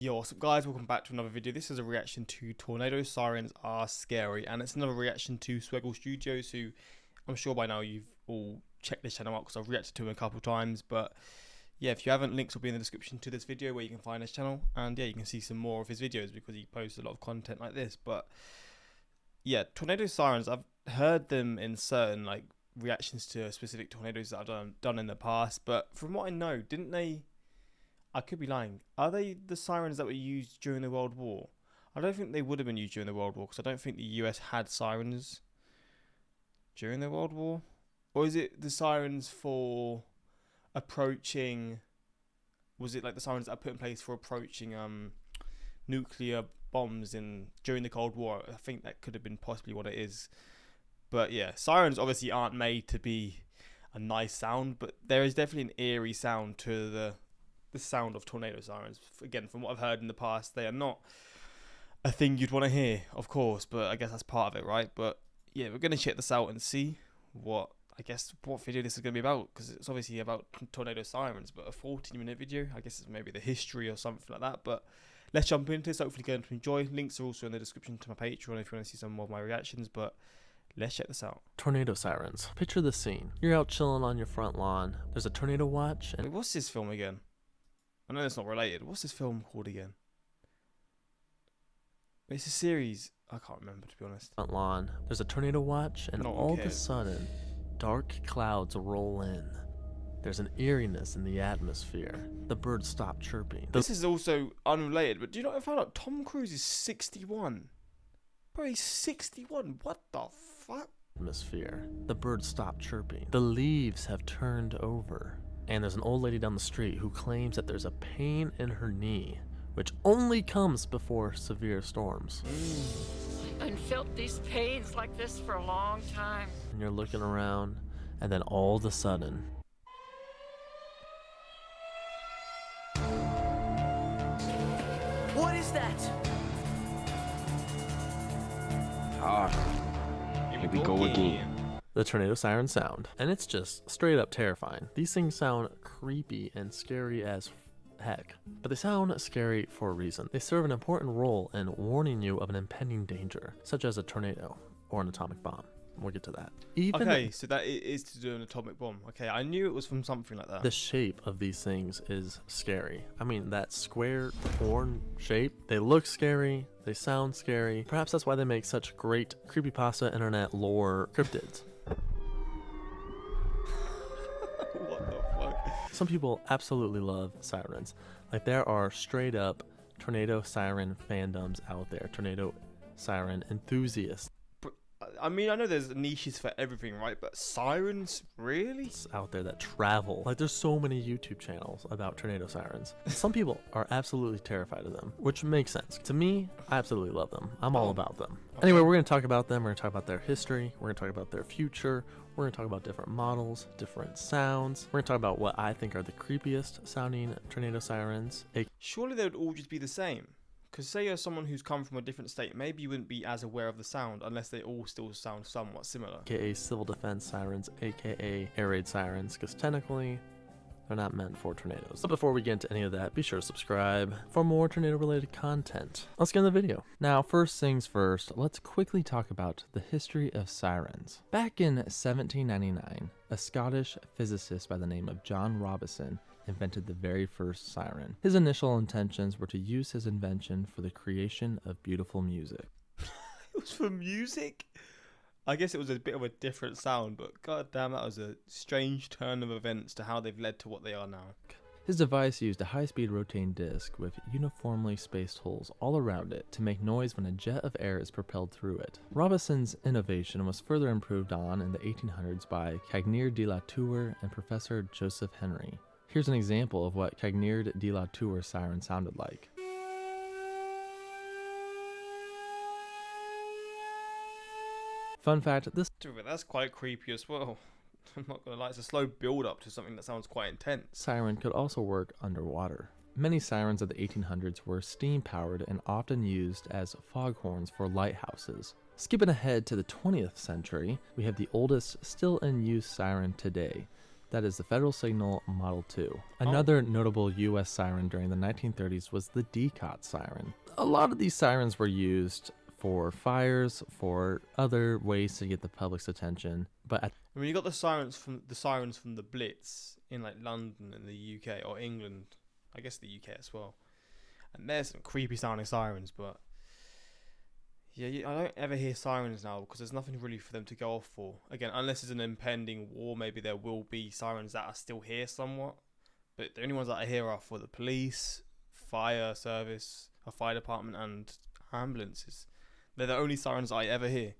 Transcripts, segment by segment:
Yo, what's up guys, welcome back to another video. This is a reaction to Tornado Sirens Are Scary, and it's another reaction to Sweggle Studios, who I'm sure by now you've all checked this channel out because I've reacted to him a couple of times. But yeah, if you haven't, links will be in the description to this video where you can find his channel, and yeah, you can see some more of his videos because he posts a lot of content like this. But yeah, Tornado Sirens, I've heard them in certain like reactions to specific tornadoes that I've done in the past, but from what I know, didn't they, I could be lying, are they the sirens that were used during the World War? I don't think they would have been used during the World War because I don't think the US had sirens during the World War. Or is it the sirens for approaching, was it like the sirens that are put in place for approaching nuclear bombs during the Cold War? I think that could have been possibly what it is. But yeah, sirens obviously aren't made to be a nice sound, but there is definitely an eerie sound to the sound of tornado sirens. Again, from what I've heard in the past, they are not a thing you'd want to hear, of course, but I guess that's part of it, right? But yeah, we're going to check this out and see what video this is going to be about, because it's obviously about tornado sirens, but a 14-minute video, I guess it's maybe the history or something like that. But let's jump into this. Hopefully you're going to enjoy. Links are also in the description to my Patreon if you want to see some more of my reactions, but let's check this out. Tornado sirens. Picture the scene. You're out chilling on your front lawn. There's a tornado watch and... Wait, what's this film again? I know it's not related. What's this film called again? It's a series. I can't remember, to be honest. Front lawn. There's a tornado watch, and all of a sudden, dark clouds roll in. There's an eeriness in the atmosphere. The birds stop chirping. This is also unrelated, but do you know what I found out? Tom Cruise is 61. Bro, he's 61. What the fuck? Atmosphere. The birds stop chirping. The leaves have turned over. And there's an old lady down the street who claims that there's a pain in her knee, which only comes before severe storms. I've felt these pains like this for a long time. And you're looking around, and then all of a sudden... What is that? Here we go again. The tornado siren sound, and it's just straight up terrifying. These things sound creepy and scary as heck, but they sound scary for a reason. They serve an important role in warning you of an impending danger, such as a tornado or an atomic bomb. We'll get to that. Okay, so that is to do an atomic bomb. Okay, I knew it was from something like that. The shape of these things is scary. I mean, that square horn shape, they look scary, they sound scary. Perhaps that's why they make such great creepypasta internet lore cryptids. What the fuck? Some people absolutely love sirens. Like, there are straight up tornado siren fandoms out there, tornado siren enthusiasts. I mean, I know there's niches for everything, right? But sirens, really? Out there that travel. Like, there's so many YouTube channels about tornado sirens. Some people are absolutely terrified of them, which makes sense. To me, I absolutely love them. I'm all about them. Okay. Anyway, we're going to talk about them. We're going to talk about their history. We're going to talk about their future. We're going to talk about different models, different sounds. We're going to talk about what I think are the creepiest sounding tornado sirens. Surely they would all just be the same. Because say you're someone who's come from a different state, maybe you wouldn't be as aware of the sound unless they all still sound somewhat similar. AKA civil defense sirens, AKA air raid sirens, because technically they're not meant for tornadoes. But before we get into any of that, be sure to subscribe for more tornado related content. Let's get in the video. Now, first things first, let's quickly talk about the history of sirens. Back in 1799, a Scottish physicist by the name of John Robison invented the very first siren. His initial intentions were to use his invention for the creation of beautiful music. It was for music? I guess it was a bit of a different sound, but goddamn, that was a strange turn of events to how they've led to what they are now. His device used a high-speed rotating disc with uniformly spaced holes all around it to make noise when a jet of air is propelled through it. Robison's innovation was further improved on in the 1800s by Cagnier de la Tour and Professor Joseph Henry. Here's an example of what Cagnier de la Tour siren sounded like. Fun fact, this... Dude, that's quite creepy as well. I'm not gonna lie, it's a slow build up to something that sounds quite intense. Siren could also work underwater. Many sirens of the 1800s were steam powered and often used as foghorns for lighthouses. Skipping ahead to the 20th century, we have the oldest still in use siren today, That is the Federal Signal Model 2. Another notable US siren during the 1930s was the DCOT siren. A lot of these sirens were used for fires, for other ways to get the public's attention, but I mean, you got the sirens from the Blitz in like London and the UK, or England, I guess the UK as well. And there's some creepy sounding sirens, but yeah, I don't ever hear sirens now because there's nothing really for them to go off for. Again, unless there's an impending war, maybe there will be sirens that are still here somewhat. But the only ones that I hear are for the police, fire service, a fire department, and ambulances. They're the only sirens I ever hear.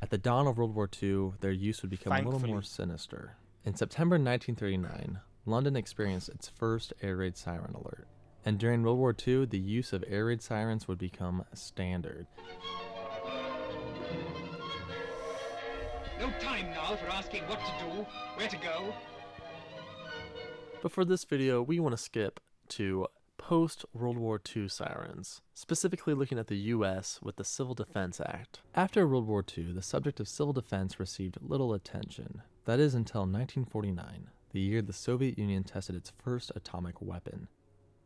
At the dawn of World War II, their use would become a little more sinister. In September 1939, London experienced its first air raid siren alert. And during World War II, the use of air raid sirens would become standard. No time now for asking what to do, where to go. But for this video, we want to skip to post-World War II sirens, specifically looking at the US with the Civil Defense Act. After World War II, the subject of civil defense received little attention. That is until 1949, the year the Soviet Union tested its first atomic weapon.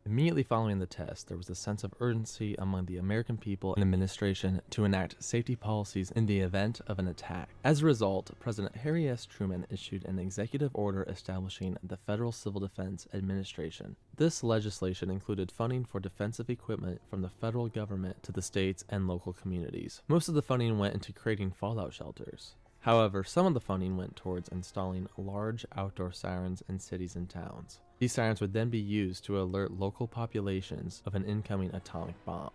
Immediately following the test, there was a sense of urgency among the American people and administration to enact safety policies in the event of an attack. As a result, President Harry S. Truman issued an executive order establishing the Federal Civil Defense Administration. This legislation included funding for defensive equipment from the federal government to the states and local communities. Most of the funding went into creating fallout shelters. However, some of the funding went towards installing large outdoor sirens in cities and towns. These sirens would then be used to alert local populations of an incoming atomic bomb.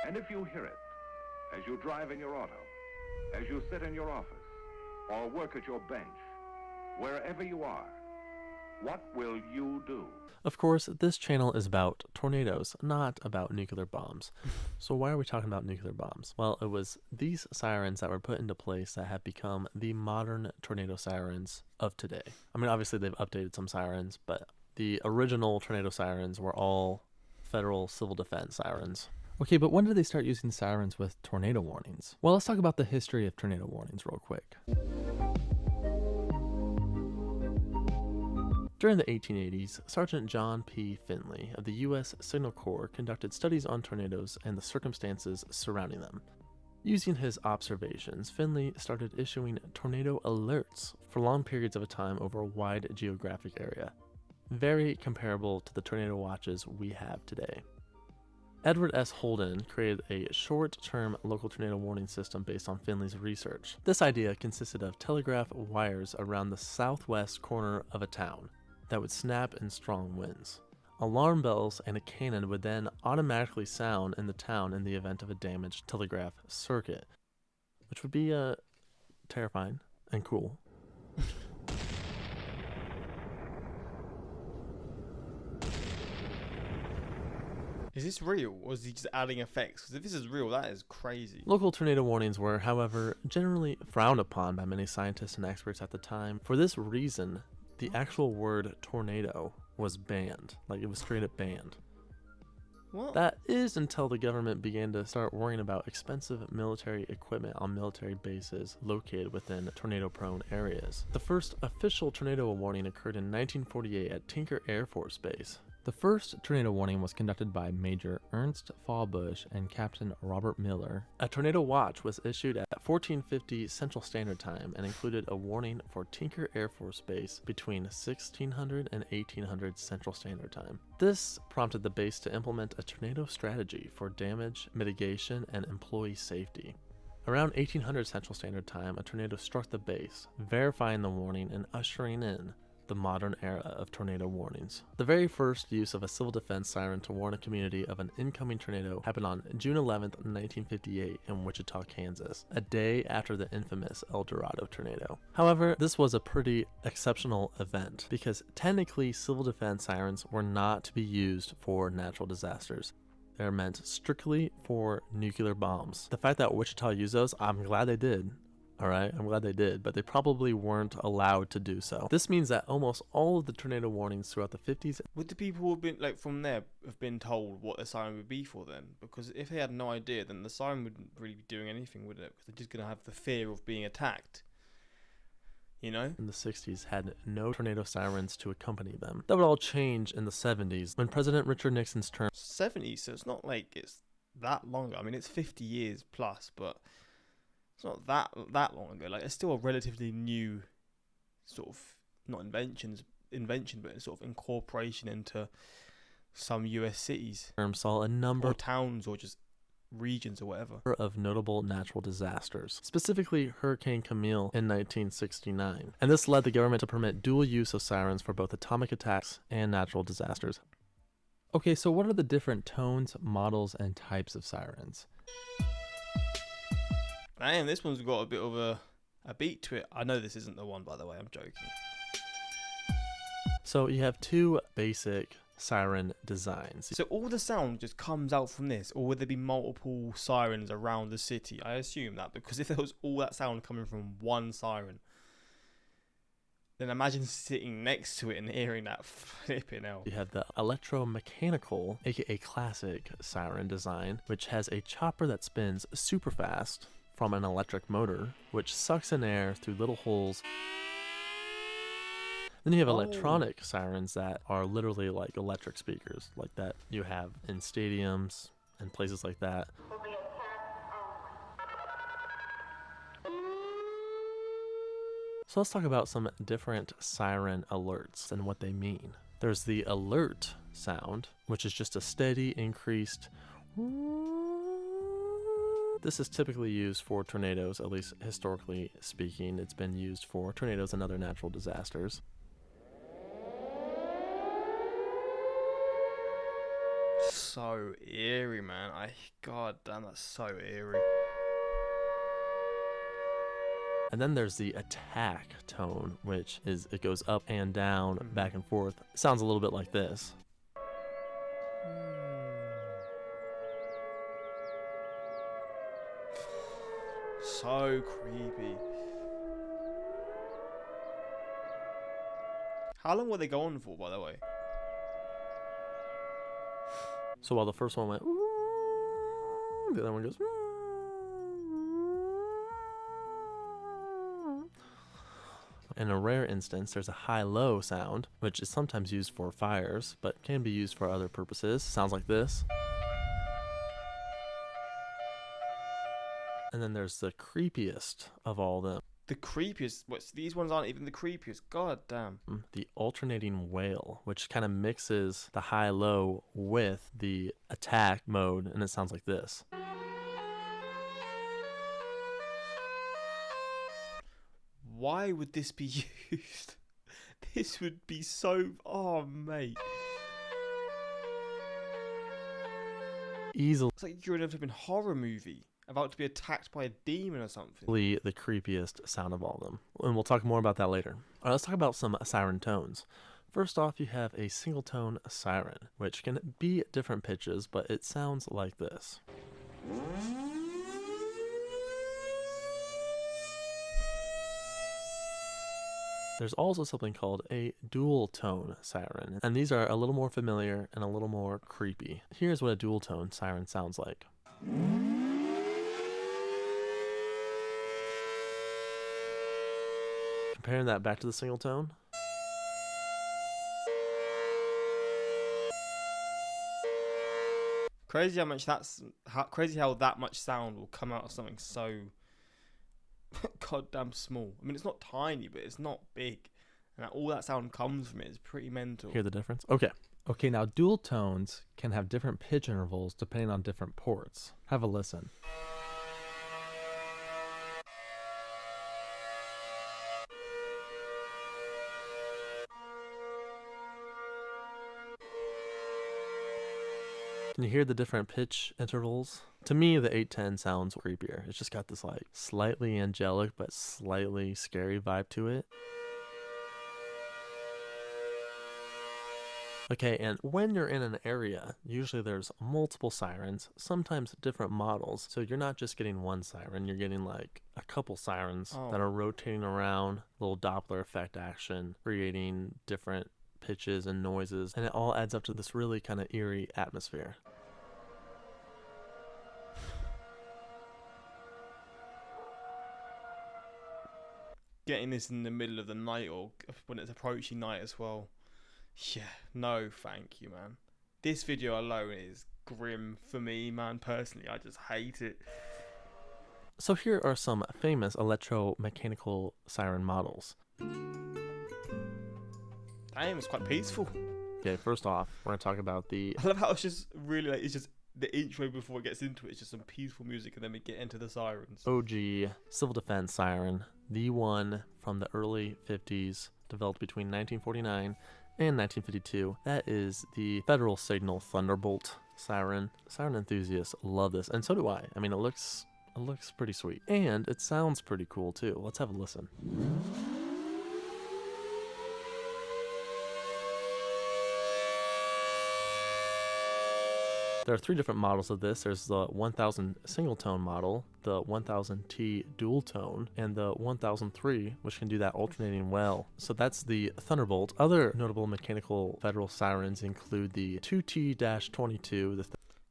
And if you hear it, as you drive in your auto, as you sit in your office, or work at your bench, wherever you are, what will you do? Of course, this channel is about tornadoes, not about nuclear bombs. So why are we talking about nuclear bombs? Well, it was these sirens that were put into place that have become the modern tornado sirens of today. I mean, obviously they've updated some sirens, but the original tornado sirens were all federal civil defense sirens. Okay, but when did they start using sirens with tornado warnings? Well, let's talk about the history of tornado warnings real quick. During the 1880s, Sergeant John P. Finley of the U.S. Signal Corps conducted studies on tornadoes and the circumstances surrounding them. Using his observations, Finley started issuing tornado alerts for long periods of time over a wide geographic area, very comparable to the tornado watches we have today. Edward S. Holden created a short-term local tornado warning system based on Finley's research. This idea consisted of telegraph wires around the southwest corner of a town that would snap in strong winds. Alarm bells and a cannon would then automatically sound in the town in the event of a damaged telegraph circuit, which would be terrifying and cool. Is this real, or is he just adding effects? Because if this is real, that is crazy. Local tornado warnings were, however, generally frowned upon by many scientists and experts at the time. For this reason, the actual word tornado was banned. Like, it was straight up banned. What? That is until the government began to start worrying about expensive military equipment on military bases located within tornado-prone areas. The first official tornado warning occurred in 1948 at Tinker Air Force Base. The first tornado warning was conducted by Major Ernst Fallbush and Captain Robert Miller. A tornado watch was issued at 1450 Central Standard Time and included a warning for Tinker Air Force Base between 1600 and 1800 Central Standard Time. This prompted the base to implement a tornado strategy for damage mitigation and employee safety. Around 1800 Central Standard Time, a tornado struck the base, verifying the warning and ushering in the modern era of tornado warnings. The very first use of a civil defense siren to warn a community of an incoming tornado happened on June 11, 1958 in Wichita, Kansas, a day after the infamous El Dorado tornado. However, this was a pretty exceptional event because technically civil defense sirens were not to be used for natural disasters. They're meant strictly for nuclear bombs. The fact that Wichita used those, I'm glad they did. Alright, I'm glad they did, but they probably weren't allowed to do so. This means that almost all of the tornado warnings throughout the 50s... Would the people who have been, like, from there have been told what the siren would be for then? Because if they had no idea, then the siren wouldn't really be doing anything, would it? Because they're just going to have the fear of being attacked. you know? in the 60s had no tornado sirens to accompany them. That would all change in the 70s when President Richard Nixon's term 70s, so it's not like it's that long ago. I mean, it's 50 years plus, but it's not that long ago. Like, it's still a relatively new sort of, not invention, but it's sort of incorporation into some US cities saw a number or towns or just regions or whatever. of notable natural disasters, specifically Hurricane Camille in 1969. And this led the government to permit dual use of sirens for both atomic attacks and natural disasters. Okay, so what are the different tones, models, and types of sirens? Damn, this one's got a bit of a beat to it. I know this isn't the one, by the way, I'm joking. So you have two basic siren designs. So all the sound just comes out from this, or would there be multiple sirens around the city? I assume that, because if there was all that sound coming from one siren, then imagine sitting next to it and hearing that flipping out. You have the electromechanical, aka classic siren design, which has a chopper that spins super fast from an electric motor, which sucks in air through little holes. Then you have electronic sirens that are literally like electric speakers, like that you have in stadiums and places like that. So let's talk about some different siren alerts and what they mean. There's the alert sound, which is just a steady increased. This is typically used for tornadoes, at least historically speaking. It's been used for tornadoes and other natural disasters. So eerie, man. God damn, that's so eerie. And then there's the attack tone, which is it goes up and down, back and forth. It sounds a little bit like this. So creepy. How long were they going for, by the way? So while the first one went, the other one goes. In a rare instance, there's a high-low sound, which is sometimes used for fires, but can be used for other purposes. Sounds like this. And then there's the creepiest of all them. The creepiest? What? So these ones aren't even the creepiest. God damn. The alternating wail, which kind of mixes the high-low with the attack mode, and it sounds like this. Why would this be used? This would be so... Oh, mate. Easily It's like you're in a flipping horror movie about to be attacked by a demon or something. the creepiest sound of all of them. And we'll talk more about that later. All right, let's talk about some siren tones. First off, you have a single tone siren, which can be different pitches, but it sounds like this. There's also something called a dual tone siren, and these are a little more familiar and a little more creepy. Here's what a dual tone siren sounds like. Comparing that back to the single tone. Crazy how that much sound will come out of something so goddamn small. I mean, it's not tiny, but it's not big, and all that sound comes from it is pretty mental. Hear the difference? Okay. Okay, now dual tones can have different pitch intervals depending on different ports. Have a listen. Can you hear the different pitch intervals? To me, the 810 sounds creepier. It's just got this like slightly angelic but slightly scary vibe to it. Okay, and when you're in an area, usually there's multiple sirens, sometimes different models. So you're not just getting one siren, you're getting like a couple sirens that are rotating around, little Doppler effect action, creating different pitches and noises, and it all adds up to this really kind of eerie atmosphere. getting this in the middle of the night or when it's approaching night as well. Yeah, no, thank you, man. This video alone is grim for me, man. Personally, I just hate it. So here are some famous electromechanical siren models. Damn, it's quite peaceful. Okay, first off, we're gonna talk about the I love how it's just really like, it's just the intro before it gets into it. It's just some peaceful music, and then we get into the sirens. OG civil defense siren, the one from the early 50s, developed between 1949 and 1952. That is the Federal Signal Thunderbolt siren. Siren enthusiasts love this, and so do I. I mean, it looks pretty sweet, and it sounds pretty cool too. Let's have a listen. There are 3 different models of this. There's the 1000 single tone model, the 1000T dual tone, and the 1003, which can do that alternating well. So that's the Thunderbolt. Other notable mechanical Federal sirens include the 2T-22,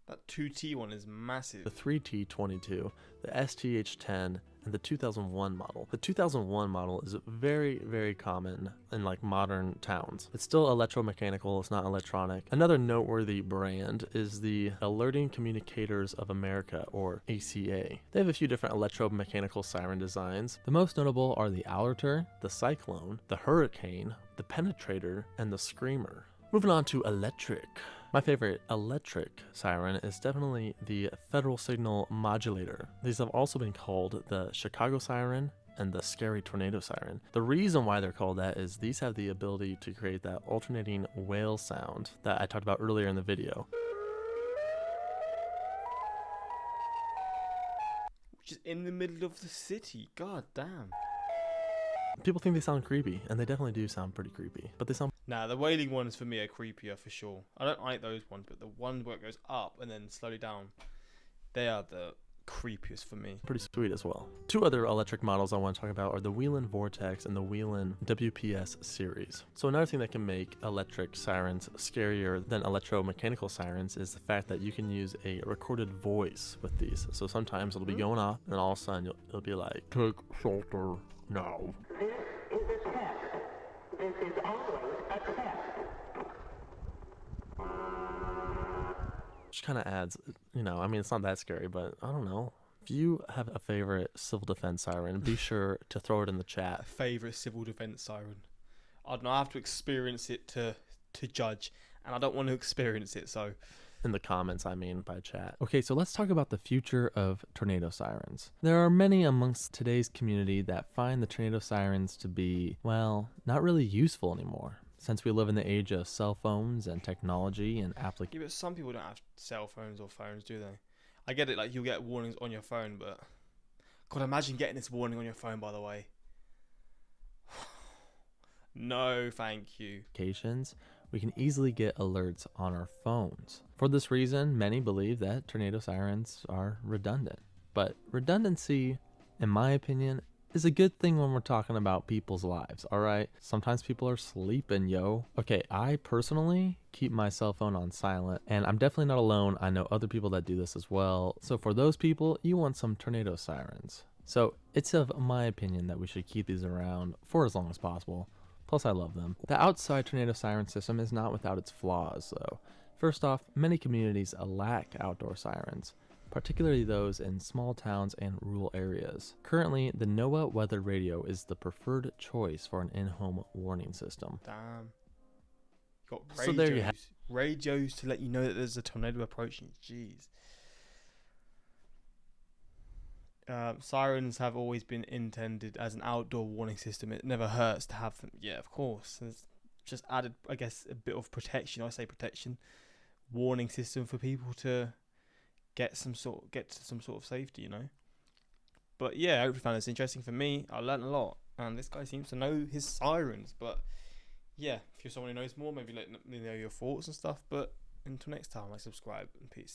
That 2T one is massive. the 3T22, the STH-10, and the 2001 model. The 2001 model is very, very common in like modern towns. It's still electromechanical, it's not electronic. Another noteworthy brand is the Alerting Communicators of America, or ACA. They have a few different electromechanical siren designs. The most notable are the Alerter, the Cyclone, the Hurricane, the Penetrator, and the Screamer. Moving on to electric. My favorite electric siren is definitely the Federal Signal Modulator. These have also been called the Chicago Siren and the Scary Tornado Siren. The reason why they're called that is these have the ability to create that alternating wail sound that I talked about earlier in the video. Which is in the middle of the city. God damn. People think they sound creepy, and they definitely do sound pretty creepy, but they sound Nah, the wailing ones for me are creepier for sure. I don't like those ones, but the one where it goes up and then slowly down, they are the creepiest for me. pretty sweet as well. 2 other electric models I want to talk about are the Wheelin Vortex and the Wheelin WPS series. So another thing that can make electric sirens scarier than electromechanical sirens is the fact that you can use a recorded voice with these. So sometimes it'll be going off, and all of a sudden it'll be like, "Take shelter now." This is a test. This is always a test. Which kind of adds, you know, I mean, it's not that scary, but I don't know. If you have a favorite civil defense siren, be sure to throw it in the chat. Favorite civil defense siren. I don't know. I have to experience it to judge, and I don't want to experience it. So, In the comments, I mean, by chat. Okay, so let's talk about the future of tornado sirens. There are many amongst today's community that find the tornado sirens to be, well, not really useful anymore, since we live in the age of cell phones and technology and applications. yeah, but some people don't have cell phones or phones, do they? I get it. Like you'll get warnings on your phone, but God, imagine getting this warning on your phone. By the way, no, thank you. We can easily get alerts on our phones. For this reason, many believe that tornado sirens are redundant. But redundancy, in my opinion, is a good thing when we're talking about people's lives, alright? Sometimes people are sleeping, yo. Okay, I personally keep my cell phone on silent, and I'm definitely not alone. I know other people that do this as well. So for those people, you want some tornado sirens. So it's of my opinion that we should keep these around for as long as possible. Plus, I love them. The outside tornado siren system is not without its flaws, though. First off, many communities lack outdoor sirens, particularly those in small towns and rural areas. Currently, the NOAA weather radio is the preferred choice for an in-home warning system. Damn. You got radios. So there you have- Radios to let you know that there's a tornado approaching. Jeez. Sirens have always been intended as an outdoor warning system. It never hurts to have them. Yeah, of course. It's just added, I guess, a bit of protection. I say protection, warning system for people to get to some sort of safety, you know. But yeah, I hope you found this interesting. For me, I learned a lot, and this guy seems to know his sirens. But yeah, if you're someone who knows more, maybe let me know your thoughts and stuff. But until next time, subscribe and peace.